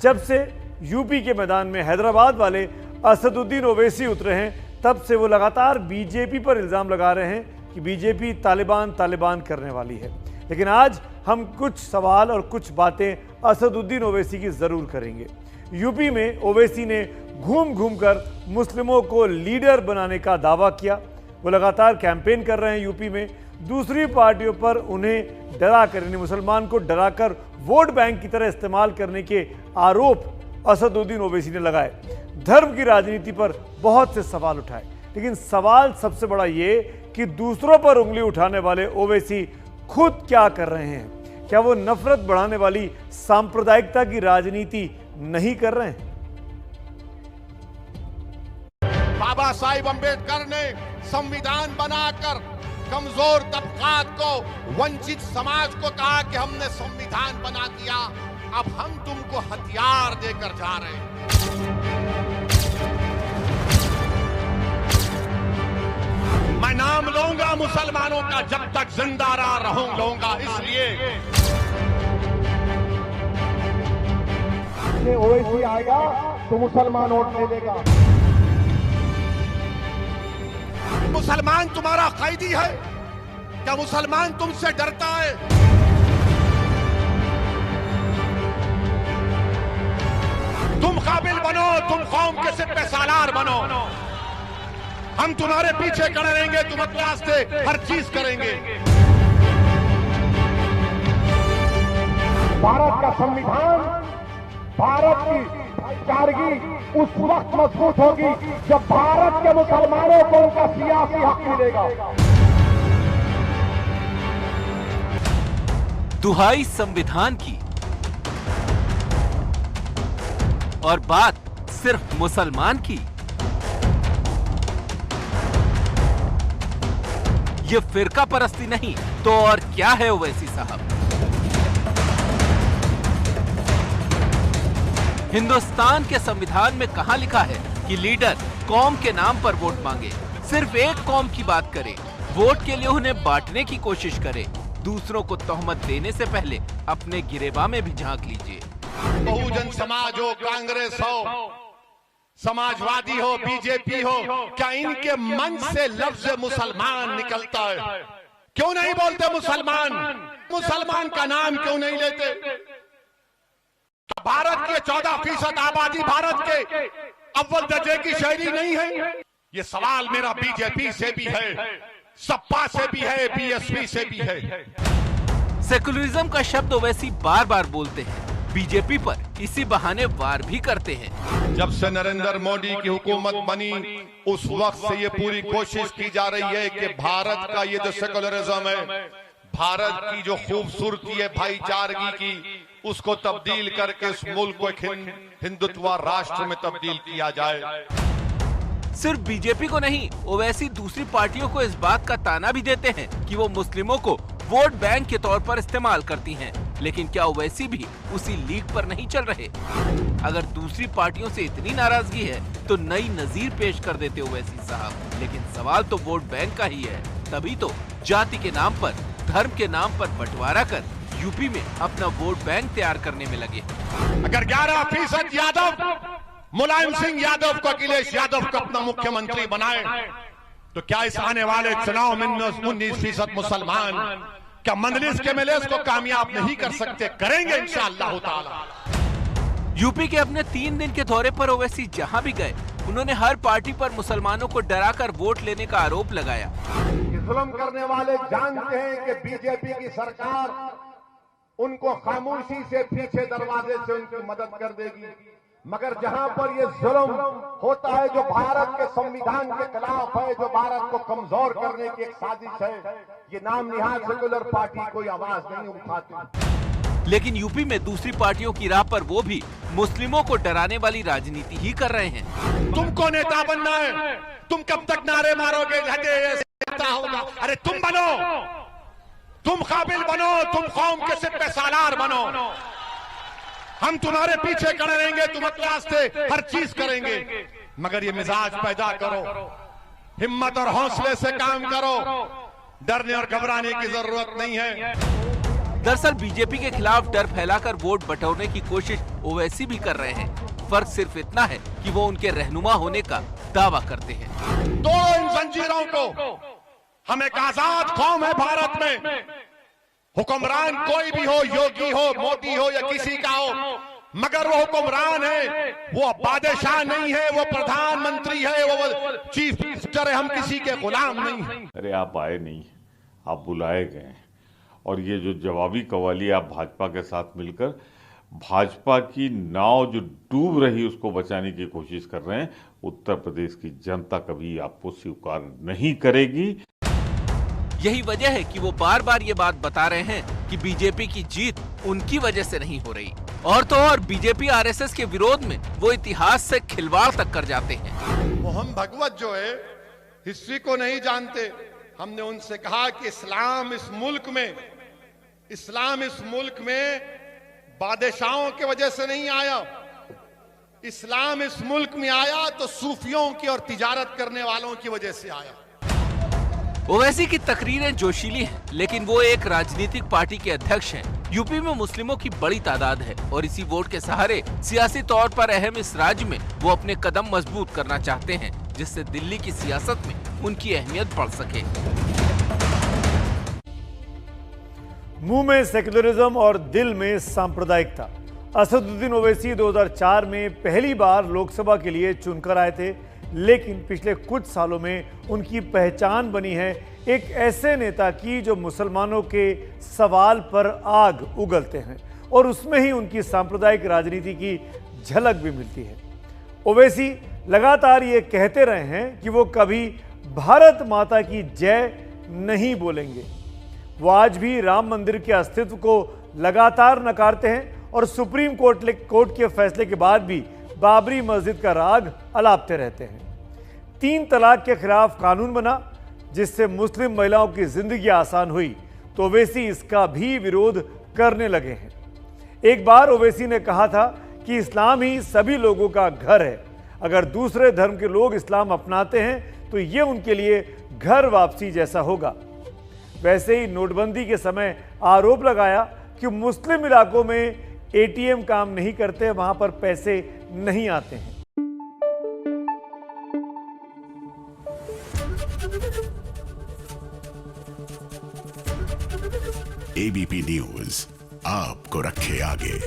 जब से यूपी के मैदान में हैदराबाद वाले असदुद्दीन ओवैसी उतरे हैं, तब से वो लगातार बीजेपी पर इल्ज़ाम लगा रहे हैं कि बीजेपी तालिबान करने वाली है। लेकिन आज हम कुछ सवाल और कुछ बातें असदुद्दीन ओवैसी की ज़रूर करेंगे। यूपी में ओवैसी ने घूम घूम कर मुस्लिमों को लीडर बनाने का दावा किया। वो लगातार कैंपेन कर रहे हैं यूपी में। दूसरी पार्टियों पर उन्हें डराकर, यानी मुसलमान को डराकर वोट बैंक की तरह इस्तेमाल करने के आरोप असदुद्दीन ओवैसी ने लगाए। धर्म की राजनीति पर बहुत से सवाल उठाए, लेकिन सवाल सबसे बड़ा ये कि दूसरों पर उंगली उठाने वाले ओवैसी खुद क्या कर रहे हैं। क्या वो नफरत बढ़ाने वाली सांप्रदायिकता की राजनीति नहीं कर रहे हैं? बाबा साहिब अंबेडकर ने संविधान बनाकर कमजोर तबकात को, वंचित समाज को कहा कि हमने संविधान बना दिया, अब हम तुमको हथियार देकर जा रहे हैं। मैं नाम लूंगा मुसलमानों का जब तक जिंदा रहूंगा, इसलिए ओवैसी आएगा तो मुसलमान वोट नहीं देगा। मुसलमान तुम्हारा कैदी है क्या? मुसलमान तुमसे डरता है? तुम काबिल बनो, तुम कौम के सिर पे सालार बनो, हम तुम्हारे पीछे खड़े रहेंगे, तुम्हें क्लास दे हर चीज करेंगे। भारत का संविधान, भारत की भाईचारगी उस वक्त मजबूत होगी जब भारत के मुसलमानों को उनका सियासी हक मिलेगा। दुहाई संविधान की और बात सिर्फ मुसलमान की। ये फिरका परस्ती नहीं तो और क्या है ओवैसी साहब? हिंदुस्तान के संविधान में कहां लिखा है कि लीडर कौम के नाम पर वोट मांगे, सिर्फ एक कौम की बात करे, वोट के लिए उन्हें बांटने की कोशिश करे, दूसरों को तोहमत देने से पहले अपने गिरेबा में भी झांक लीजिए। बहुजन समाज हो, कांग्रेस हो, समाजवादी हो, बीजेपी हो, क्या इनके मन से लफ्ज मुसलमान निकलता है? क्यों नहीं बोलते मुसलमान? मुसलमान का नाम क्यों नहीं लेते? भारत के 14% आबादी भारत के अव्वल दर्जे की शहरी नहीं है? ये सवाल मेरा बीजेपी से भी है, सपा से भी है, बीएसपी से भी है। सेकुलरिज्म का शब्द ओवैसी बार बार बोलते हैं, बीजेपी पर इसी बहाने वार भी करते हैं। जब से नरेंद्र मोदी की हुकूमत बनी उस वक्त से ये पूरी कोशिश की जा रही है कि भारत का ये जो सेकुलरिज्म है, भारत की जो खूबसूरती है भाईचारगी की, उसको तब्दील करके इस मुल्क को एक हिंदुत्व राष्ट्र में तब्दील किया जाए। सिर्फ बीजेपी को नहीं, ओवैसी दूसरी पार्टियों को इस बात का ताना भी देते हैं कि वो मुस्लिमों को वोट बैंक के तौर पर इस्तेमाल करती हैं। लेकिन क्या ओवैसी भी उसी लीग पर नहीं चल रहे? अगर दूसरी पार्टियों से इतनी नाराजगी है तो नई नजीर पेश कर देते ओवैसी साहब। लेकिन सवाल तो वोट बैंक का ही है, तभी तो जाति के नाम पर, धर्म के नाम पर बंटवारा कर यूपी में अपना वोट बैंक तैयार करने में लगे। अगर 11% यादव मुलायम सिंह यादव को, अखिलेश यादव को अपना मुख्यमंत्री बनाए, तो क्या इस आने वाले चुनाव में 19% मुसलमान क्या मंदलिस के एमएलए को कामयाब नहीं कर सकते? करेंगे इंशाअल्लाह ताला। यूपी के अपने 3 दिन के दौरे पर ओवैसी जहां भी गए, उन्होंने हर पार्टी पर मुसलमानों को डराकर वोट लेने का आरोप लगाया। जुल्म करने वाले जानते हैं कि बीजेपी की सरकार उनको खामोशी से पीछे दरवाजे से उनकी मदद कर देगी, मगर जहां पर ये जुल्म होता है जो भारत के संविधान के खिलाफ है, जो भारत को कमजोर करने की एक साजिश है, ये नाम निहाद सेकुलर पार्टी कोई आवाज नहीं उठाती। लेकिन यूपी में दूसरी पार्टियों की राह पर वो भी मुस्लिमों को डराने वाली राजनीति ही कर रहे हैं। तुमको नेता बनना है, तुम कब तक नारे मारोगे नेता होगा? अरे तुम बनो, तुम काबिल बनो, तुम कौम के सिर पे सालार बनो, हम तुम्हारे पीछे खड़े रहेंगे, तुम्हें क्लास दे हर चीज करेंगे। मगर ये मिजाज पैदा करो, हिम्मत और हौसले से काम करो, डरने और घबराने की जरूरत नहीं है। दरअसल बीजेपी के खिलाफ डर फैलाकर वोट बटोरने की कोशिश ओवैसी भी कर रहे हैं। फर्क सिर्फ इतना है कि वो उनके रहनुमा होने का दावा करते हैं। तोड़ो इन जंजीरों को, हम एक आजाद कौम है भारत में। हुक्मरान कोई भी हो, योगी हो, मोदी हो या किसी का हो, मगर वो हुक्मरान है, वो बादशाह नहीं है, वो प्रधानमंत्री है, वो चीफ मिनिस्टर है, हम किसी के गुलाम नहीं हैं। अरे आप आए नहीं, आप बुलाए गए, और ये जो जवाबी कवाली आप भाजपा के साथ मिलकर भाजपा की नाव जो डूब रही उसको बचाने की कोशिश कर रहे हैं, उत्तर प्रदेश की जनता कभी आपको स्वीकार नहीं करेगी। यही वजह है कि वो बार बार ये बात बता रहे हैं कि बीजेपी की जीत उनकी वजह से नहीं हो रही। और तो और बीजेपी आरएसएस के विरोध में वो इतिहास से खिलवाड़ तक कर जाते हैं। मोहन भगवत जो है हिस्ट्री को नहीं जानते। हमने उनसे कहा कि इस्लाम इस मुल्क में बादशाहों की वजह से नहीं आया। इस्लाम इस मुल्क में आया तो सूफियों की और तिजारत करने वालों की वजह से आया। ओवैसी की तकरीरें जोशीली हैं, लेकिन वो एक राजनीतिक पार्टी के अध्यक्ष हैं। यूपी में मुस्लिमों की बड़ी तादाद है और इसी वोट के सहारे सियासी तौर पर अहम इस राज्य में वो अपने कदम मजबूत करना चाहते हैं, जिससे दिल्ली की सियासत में उनकी अहमियत बढ़ सके। मुंह में सेक्युलरिज्म और दिल में सांप्रदायिकता। असदुद्दीन ओवैसी 2004 में पहली बार लोकसभा के लिए चुनकर आए थे, लेकिन पिछले कुछ सालों में उनकी पहचान बनी है एक ऐसे नेता की जो मुसलमानों के सवाल पर आग उगलते हैं, और उसमें ही उनकी सांप्रदायिक राजनीति की झलक भी मिलती है। ओवैसी लगातार ये कहते रहे हैं कि वो कभी भारत माता की जय नहीं बोलेंगे। वो आज भी राम मंदिर के अस्तित्व को लगातार नकारते हैं और सुप्रीम कोर्ट के फैसले के बाद भी बाबरी मस्जिद का राग अलापते रहते हैं। 3 तलाक के खिलाफ कानून बना जिससे मुस्लिम महिलाओं की जिंदगी आसान हुई, तो ओवैसी इसका भी विरोध करने लगे हैं। एक बार ओवैसी ने कहा था कि इस्लाम ही सभी लोगों का घर है। अगर दूसरे धर्म के लोग इस्लाम अपनाते हैं तो ये उनके लिए घर वापसी जैसा होगा। वैसे ही नोटबंदी के समय आरोप लगाया कि मुस्लिम इलाकों में एटीएम काम नहीं करते, वहां पर पैसे नहीं आते हैं। एबीपी न्यूज आपको रखे आगे।